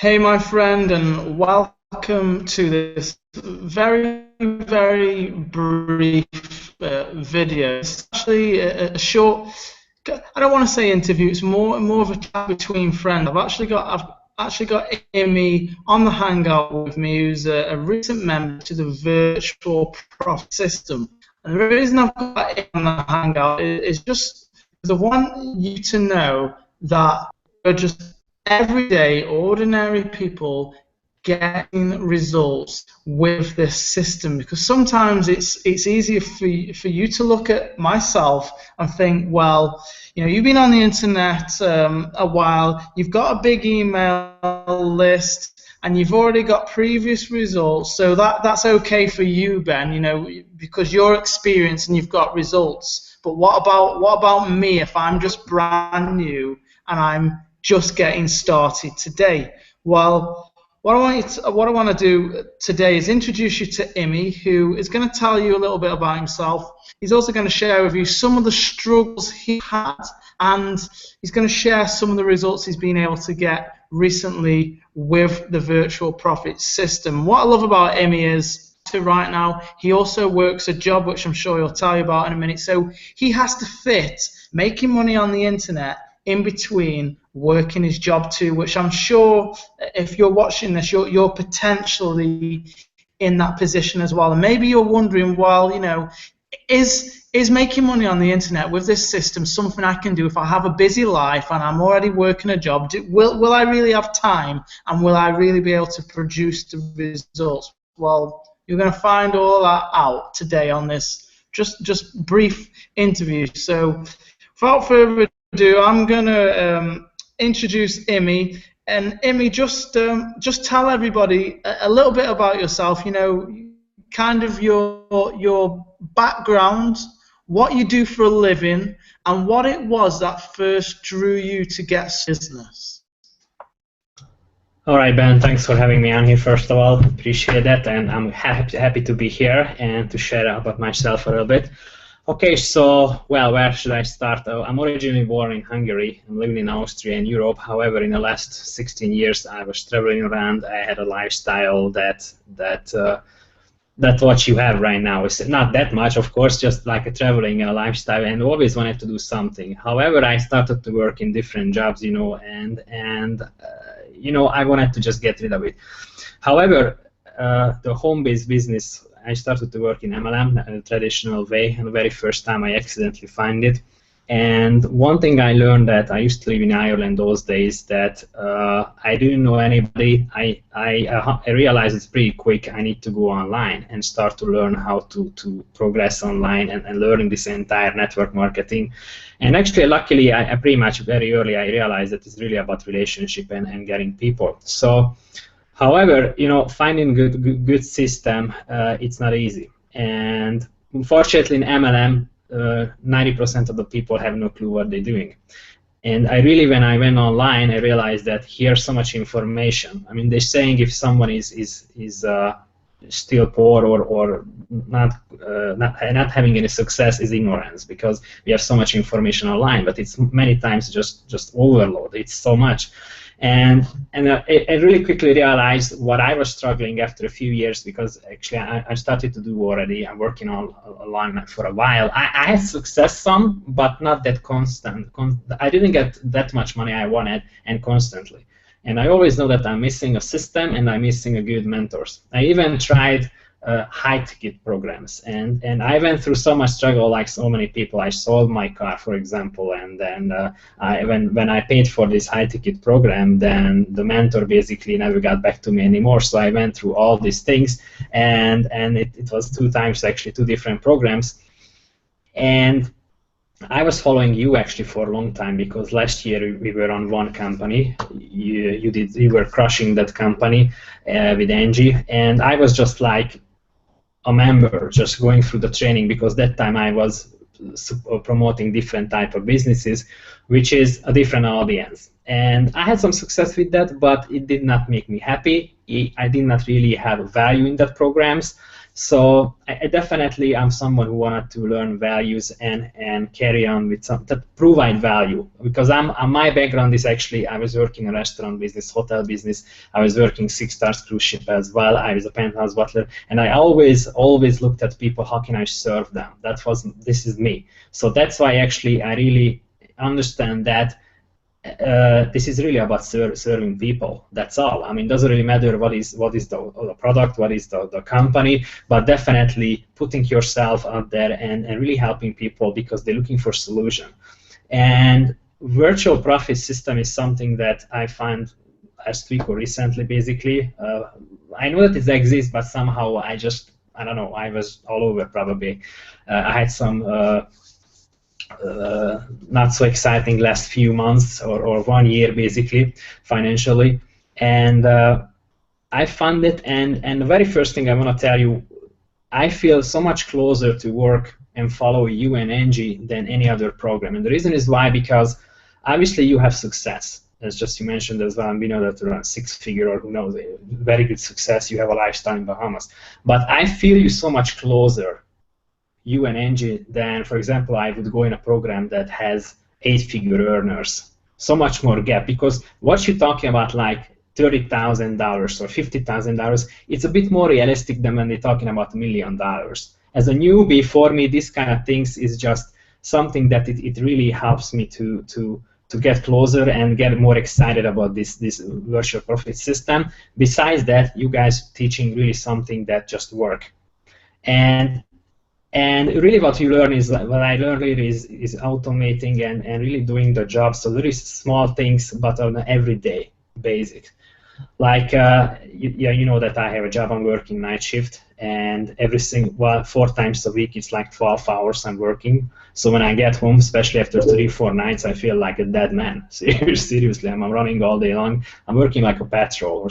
Hey, my friend, and welcome to this very brief video. It's actually a short. I don't want to say interview. It's more of a chat between friends. I've actually got Amy on the Hangout with me, who's a recent member to the virtual prof system. And the reason I've got Amy on the Hangout is just because I want you to know that we're just everyday, ordinary people getting results with this system, because sometimes it's easier for you to look at myself and think, well, you've been on the internet a while, you've got a big email list, and you've already got previous results, so that's okay for you, Ben, because you're experienced and you've got results. But what about me if I'm just brand new and I'm just getting started today? Well, what I want to do today is introduce you to Imi, who is going to tell you a little bit about himself. He's also going to share with you some of the struggles he had, and he's going to share some of the results he's been able to get recently with the virtual profit system. What I love about Imi is, right now, he also works a job which I'm sure he'll tell you about in a minute. So he has to fit making money on the internet in between working his job too, which I'm sure if you're watching this, you're potentially in that position as well. And maybe you're wondering, well, is making money on the internet with this system something I can do if I have a busy life and I'm already working a job? Will I really have time, and will I really be able to produce the results? Well, you're going to find all that out today on this just brief interview. So without further ado, I'm going to introduce Imi. And Imi, just tell everybody a little bit about yourself, kind of your background, what you do for a living, and what it was that first drew you to get business. All right, Ben, thanks for having me on here, first of all. Appreciate that, and I'm happy to be here and to share about myself a little bit. Okay, so, well, where should I start? I'm originally born in Hungary. I'm living in Austria and Europe. However, in the last 16 years, I was traveling around. I had a lifestyle that what you have right now. It's not that much, of course, just like a traveling lifestyle, and always wanted to do something. However, I started to work in different jobs, and I wanted to just get rid of it. However, the home-based business, I started to work in MLM, a traditional way, and the very first time I accidentally found it. And one thing I learned, that I used to live in Ireland those days, that I didn't know anybody. I realized it's pretty quick. I need to go online and start to learn how to progress online and learning this entire network marketing. And actually, luckily, I pretty much very early I realized that it's really about relationship and getting people. So, however, finding good system, it's not easy. And unfortunately, in MLM, 90% of the people have no clue what they're doing. And I really, when I went online, I realized that here's so much information. I mean, they're saying if someone is still poor or not having any success is ignorance, because we have so much information online, but it's many times just overload. It's so much. And I really quickly realized what I was struggling after a few years, because actually I started to do already. I'm working online for a while. I had success some, but not that constant. I didn't get that much money I wanted and constantly. And I always know that I'm missing a system and I'm missing a good mentors. I even tried high-ticket programs, and I went through so much struggle, like so many people. I sold my car, for example, and then when I paid for this high-ticket program, then the mentor basically never got back to me anymore. So I went through all these things, and it was 2 times, actually 2 different programs. And I was following you actually for a long time, because last year we were on one company. You were crushing that company with Angie, and I was just like a member, just going through the training, because that time I was promoting different type of businesses, which is a different audience. And I had some success with that, but it did not make me happy. I did not really have value in that programs. So I definitely am someone who wanted to learn values and carry on with some that provide value, because my background is actually I was working in restaurant business, hotel business. I was working 6-star cruise ship as well. I was a penthouse butler, and I always looked at people. How can I serve them? This is me. So that's why actually I really understand that this is really about serving people. That's all. I mean, it doesn't really matter what is the product, what is the company, but definitely putting yourself out there and really helping people because they're looking for solution. And virtual profit system is something that I find last week or recently, basically. I know that it exists, but somehow I don't know, I was all over probably. I had some not so exciting last few months or 1 year basically financially, and I found it, and the very first thing I want to tell you, I feel so much closer to work and follow you and Angie than any other program, and the reason is why, because obviously you have success, as just you mentioned as well, and we know that around 6-figure or who knows, very good success, you have a lifestyle in Bahamas, but I feel you so much closer, you and Angie, then, for example, I would go in a program that has 8-figure earners. So much more gap, because what you're talking about, like $30,000 or $50,000, it's a bit more realistic than when they're talking about $1 million. As a newbie, for me, this kind of things is just something that it really helps me to get closer and get more excited about this virtual profit system. Besides that, you guys teaching really something that just work. And really what you learn is, what I learned really is automating and really doing the job. So there is small things, but on an everyday basis. Like, you know that I have a job, I'm working night shift, and 4 times a week, it's like 12 hours I'm working. So when I get home, especially after 3-4 nights, I feel like a dead man. Seriously, I'm running all day long. I'm working like a patrol,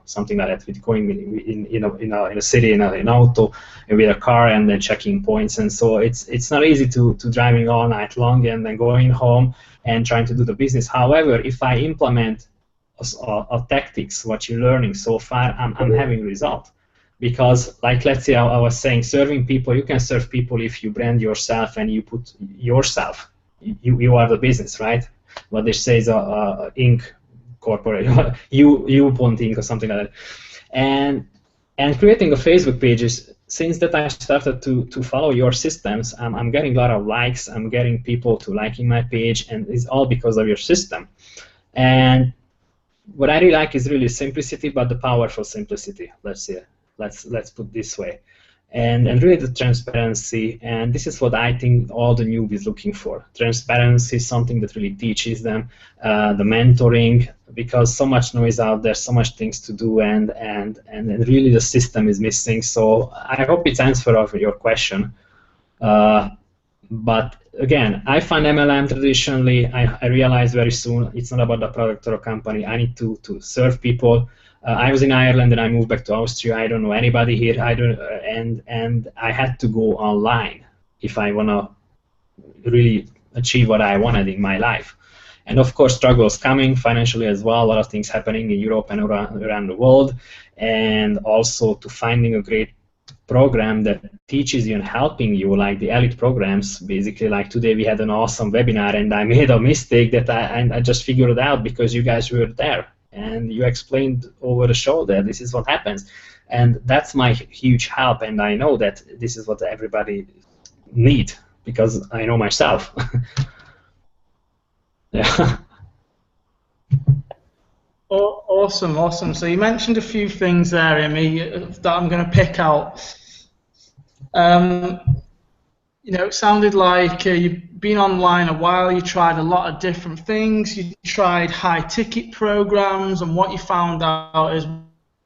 something like that, with going in a city, in an auto, with a car, and then checking points. And so it's not easy to driving all night long and then going home and trying to do the business. However, if I implement tactics, what you're learning so far, I'm having result. Because, like, let's say I was saying, serving people, you can serve people if you brand yourself and you put yourself. You are the business, right? What they say is Inc. corporate, you want Inc. or something like that. And creating a Facebook pages, since that I started to follow your systems, I'm getting a lot of likes, I'm getting people to liking my page, and it's all because of your system. And what I really like is really simplicity, but the powerful simplicity, let's say. Let's put it this way, and really the transparency, and this is what I think all the newbies looking for. Transparency is something that really teaches them, the mentoring, because so much noise out there, so much things to do, and really the system is missing. So I hope it's answer of your question. But again, I find MLM traditionally, I realized very soon, it's not about the product or a company. I need to serve people. I was in Ireland and I moved back to Austria. I don't know anybody here. And I had to go online if I want to really achieve what I wanted in my life. And of course, struggles coming financially as well. A lot of things happening in Europe and around the world, and also to finding a great program that teaches you and helping you, like the elite programs. Basically, like today we had an awesome webinar, and I made a mistake that I just figured it out because you guys were there. And you explained over the show that this is what happens. And that's my huge help, and I know that this is what everybody needs, because I know myself. Yeah. Awesome. So you mentioned a few things there, Amy, that I'm going to pick out. It sounded like you've been online a while, you tried a lot of different things, you tried high-ticket programs, and what you found out is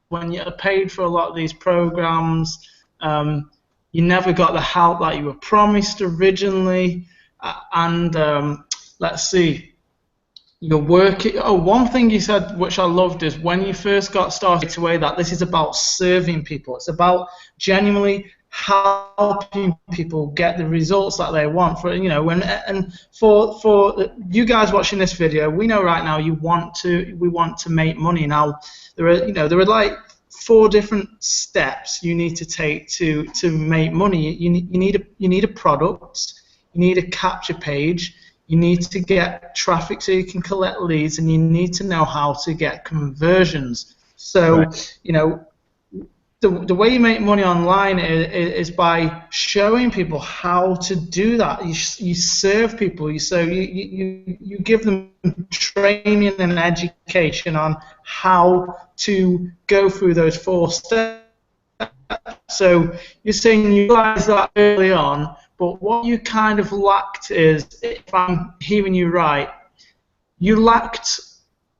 when you paid for a lot of these programs, you never got the help that you were promised originally, let's see, you're working. One thing you said, which I loved, is when you first got started away, that this is about serving people. It's about genuinely helping people get the results that they want. For you guys watching this video, we know right now we want to make money. Now there are like four different steps you need to take to make money. You need a product, you need a capture page, you need to get traffic so you can collect leads, and you need to know how to get conversions. So, Right. you know, the way you make money online is by showing people how to do that. You serve people, so you give them training and education on how to go through those four steps. So you're saying you realized that early on, but what you kind of lacked is, if I'm hearing you right, you lacked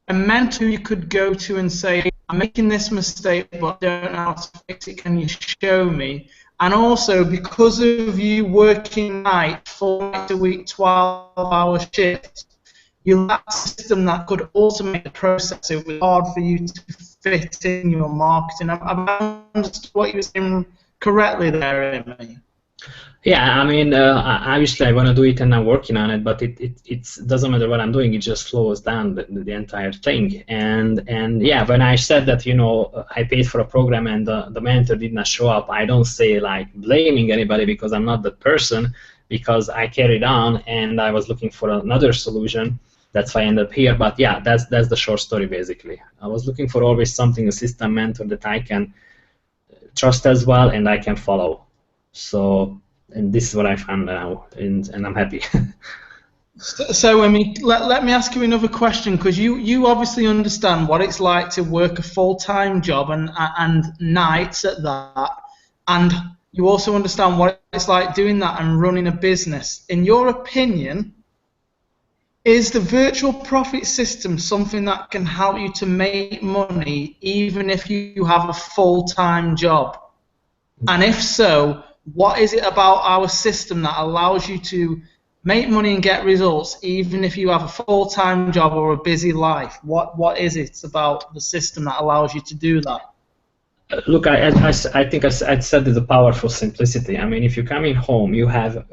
a mentor you could go to and say, I'm making this mistake, but I don't know how to fix it. Can you show me? And also, because of you working night, 4 nights a week, 12-hour shifts, you lacked a system that could automate the process. It was hard for you to fit in your marketing. Have I understood what you were saying correctly there, Amy? Yeah, I mean, obviously I want to do it and I'm working on it, but it doesn't matter what I'm doing, it just slows down the entire thing. And yeah, when I said that, you know, I paid for a program and the mentor did not show up, I don't say like blaming anybody, because I'm not that person, because I carried on and I was looking for another solution. That's why I ended up here. But yeah, that's the short story basically. I was looking for always something, a system mentor that I can trust as well and I can follow. So, and this is what I found now, and I'm happy. So, I mean, let me ask you another question, because you obviously understand what it's like to work a full-time job and nights at that, and you also understand what it's like doing that and running a business. In your opinion, is the virtual profit system something that can help you to make money even if you have a full-time job? And if so, what is it about our system that allows you to make money and get results even if you have a full-time job or a busy life? What is it about the system that allows you to do that? Look, I think I said the powerful simplicity. I mean, if you're coming home, you have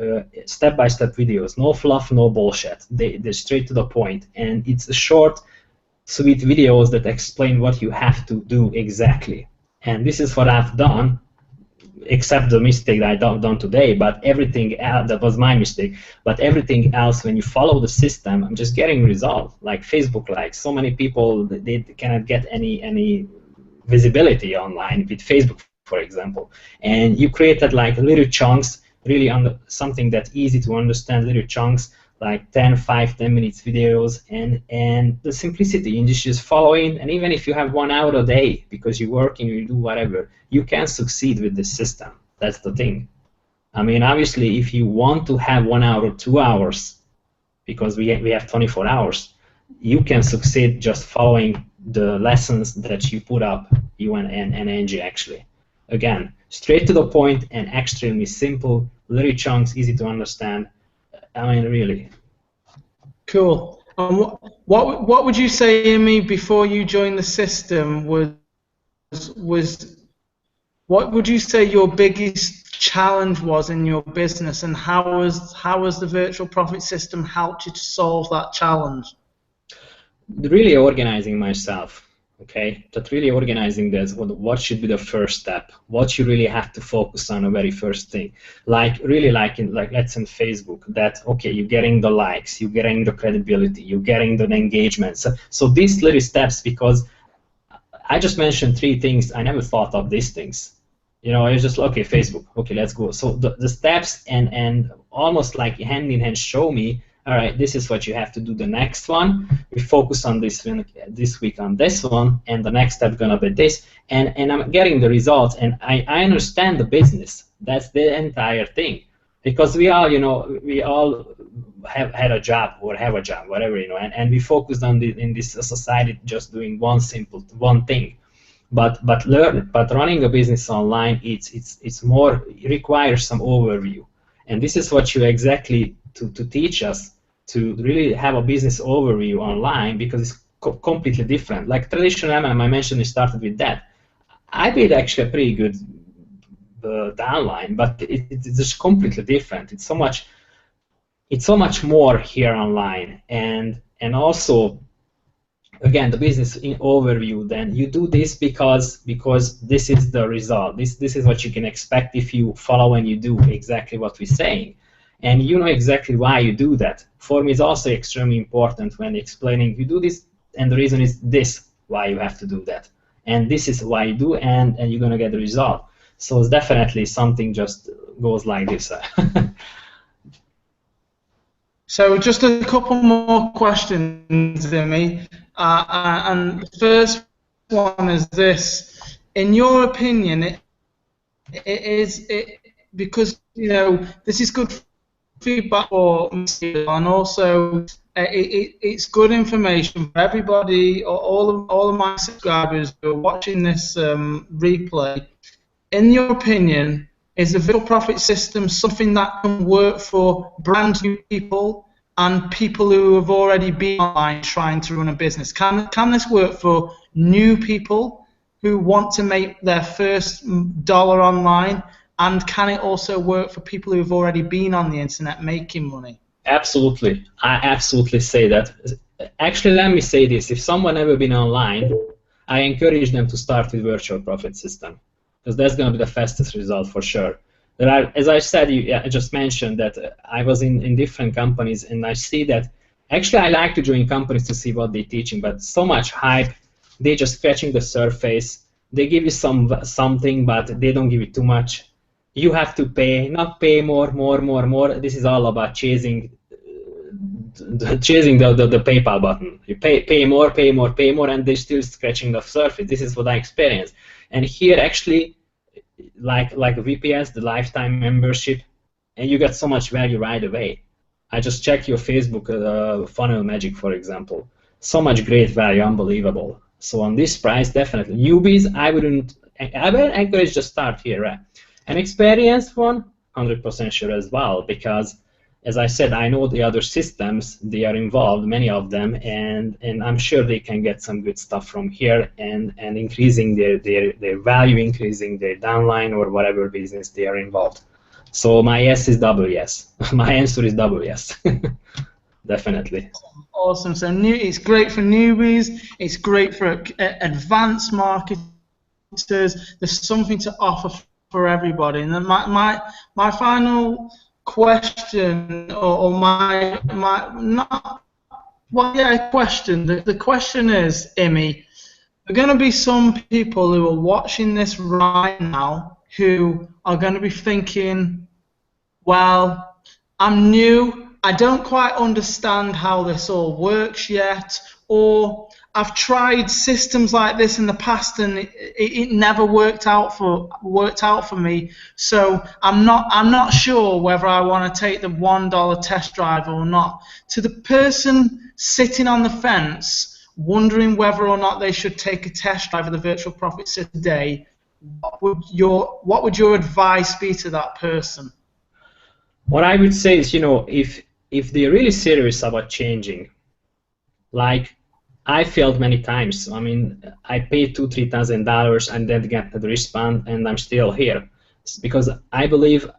step-by-step videos, no fluff, no bullshit. They're straight to the point, and it's short, sweet videos that explain what you have to do exactly. And this is what I've done, except the mistake that I done today, but everything else, that was my mistake, but everything else, when you follow the system, I'm just getting results, like Facebook likes. So many people, they cannot get any visibility online with Facebook, for example. And you created like little chunks, really on something that's easy to understand, little chunks, like 10 minutes videos, and the simplicity in just following. And even if you have 1 hour a day because you work and you do whatever, you can succeed with this system. That's the thing. I mean, obviously, if you want to have 1 hour or 2 hours, because we have 24 hours, you can succeed just following the lessons that you put up, you and Angie actually. Again, straight to the point and extremely simple, little chunks, easy to understand. I mean, really. Cool. What would you say, Amy, before you joined the system was what would you say your biggest challenge was in your business, and how has the virtual profit system helped you to solve that challenge? Really organizing myself, okay? That really organizing this, what should be the first step? What you really have to focus on the very first thing. Like really like let's say in Facebook, that okay, you're getting the likes, you're getting the credibility, you're getting the engagement. So these little steps, because I just mentioned 3 things, I never thought of these things. You know, it's just okay, Facebook, okay, let's go. So the steps and almost like hand in hand show me, all right, this is what you have to do the next one. We focus on this week on this one, and the next step gonna be this, and I'm getting the results, and I understand the business. That's the entire thing, because we all, you know, we all have had a job or have a job, whatever, you know, and we focused on in this society just doing one thing. But running a business online, it's more, it requires some overview, and this is what you exactly to teach us, to really have a business overview online, because it's completely different. Like traditional MM, I mentioned, it started with that. I did actually a pretty good downline, but it's just completely different. It's so much more here online, and also again, the business in overview, then you do this because this is the result. This is what you can expect if you follow and you do exactly what we're saying, and you know exactly why you do that. For me, is also extremely important when explaining you do this, and the reason is this why you have to do that, and this is why you do, and you're gonna get the result. So it's definitely something just goes like this. So just a couple more questions, Imi. And the first one is this. In your opinion, because, you know, this is good feedback for me, and also it's good information for everybody, all of my subscribers who are watching this replay. In your opinion, is the virtual profit system something that can work for brand new people and people who have already been online trying to run a business? Can this work for new people who want to make their first dollar online, and can it also work for people who have already been on the internet making money? Absolutely. I absolutely say that. Actually, let me say this. If someone ever been online, I encourage them to start with virtual profit system, because that's going to be the fastest result for sure. There are, as I said, I just mentioned that I was in different companies, and I see that actually I like to join companies to see what they're teaching, but so much hype, they're just scratching the surface. They give you something, but they don't give you too much. You have to pay, not pay more. This is all about chasing the PayPal button. You pay more, and they're still scratching the surface. This is what I experienced. And here, actually, like VPS, the lifetime membership, and you get so much value right away. I just checked your Facebook funnel magic, for example. So much great value, unbelievable. So on this price, definitely. Newbies, I would encourage to start here. Right? An experienced one, 100% sure as well, because as I said, I know the other systems, they are involved, many of them, and I'm sure they can get some good stuff from here, and increasing their value, increasing their downline or whatever business they are involved. So my yes is double yes. My answer is double yes. Definitely. Awesome. So it's great for newbies. It's great for advanced marketers. There's something to offer for everybody. And then my final question, or my not well, yeah, question. The question is, Imi, there are going to be some people who are watching this right now who are going to be thinking, well, I'm new, I don't quite understand how this all works yet, or I've tried systems like this in the past and it never worked out for me. So I'm not sure whether I want to take the $1 test drive or not. To the person sitting on the fence, wondering whether or not they should take a test drive of the virtual profit system today, what would your advice be to that person? What I would say is, if they're really serious about changing, like I failed many times. I mean, I paid $2,000-3,000 and then get the response, and I'm still here. It's because I believe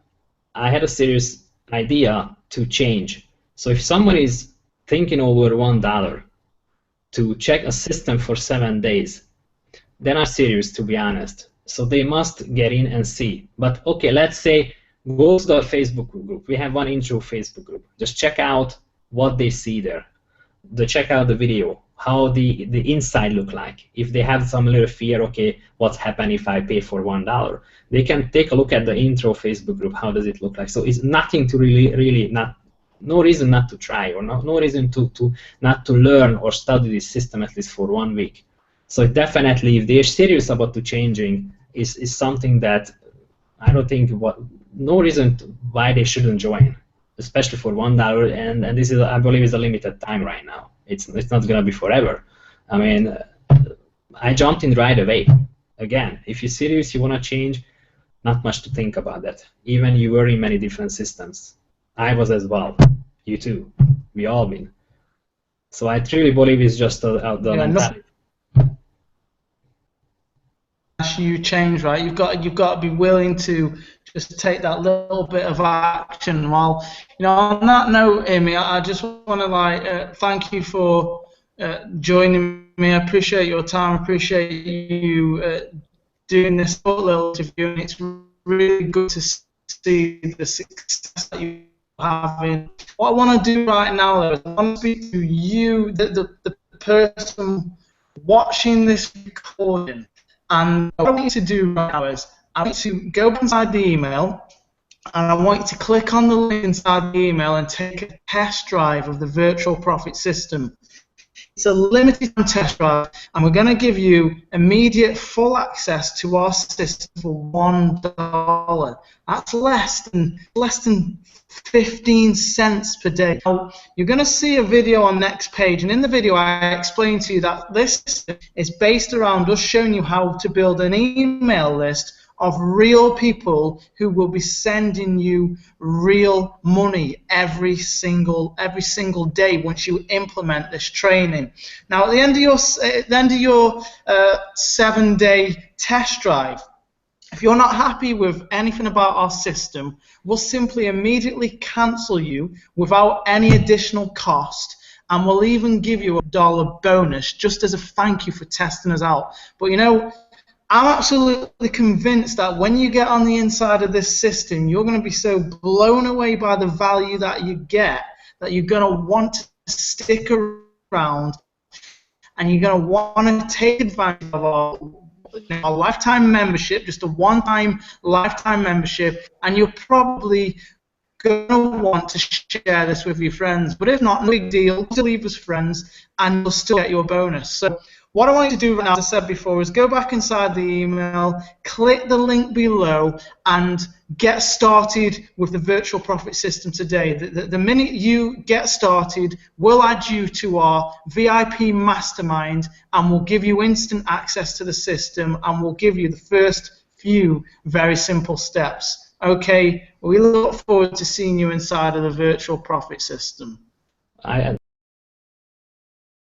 I had a serious idea to change. So if someone is thinking over $1 to check a system for 7 days, they're not serious, to be honest. So they must get in and see. But okay, let's say go to the Facebook group. We have one intro Facebook group. Just check out what they see there. Check out the video, how the inside look like. If they have some little fear, okay, what's happen if I pay for $1? They can take a look at the intro Facebook group. How does it look like? So it's nothing to really no reason not to try, or no reason to not to learn or study this system at least for 1 week. So definitely, if they're serious about to changing, is something that I don't think no reason why they shouldn't join, especially for $1. And this is, I believe, is a limited time right now. It's not gonna be forever. I mean, I jumped in right away. Again, if you're serious, you wanna change, not much to think about that. Even you were in many different systems. I was as well. You too. We all been. So I truly believe it's just the mentality. You change, right? You've got to be willing to just take that little bit of action. Well, on that note, Imi, I just want to thank you for joining me. I appreciate your time. I appreciate you doing this little interview, and it's really good to see the success that you have having. What I want to do right now is I want to speak to you, the person watching this recording, and what I want you to do right now is I want you to go inside the email, and I want you to click on the link inside the email and take a test drive of the virtual profit system. It's a limited time test drive, and we're going to give you immediate full access to our system for $1. That's less than 15 cents per day. Now, you're going to see a video on the next page, and in the video I explain to you that this system is based around us showing you how to build an email list of real people who will be sending you real money every single day once you implement this training. Now, at the end of your 7-day test drive, if you're not happy with anything about our system, we'll simply immediately cancel you without any additional cost, and we'll even give you $1 bonus just as a thank you for testing us out. But you know, I'm absolutely convinced that when you get on the inside of this system, you're going to be so blown away by the value that you get that you're going to want to stick around, and you're going to want to take advantage of our lifetime membership, just a one-time lifetime membership, and you're probably going to want to share this with your friends. But if not, no big deal. Just leave us friends, and you'll still get your bonus. So what I want you to do right now, as I said before, is go back inside the email, click the link below, and get started with the virtual profit system today. The minute you get started, we'll add you to our VIP mastermind, and we'll give you instant access to the system, and we'll give you the first few very simple steps. Okay, we look forward to seeing you inside of the virtual profit system.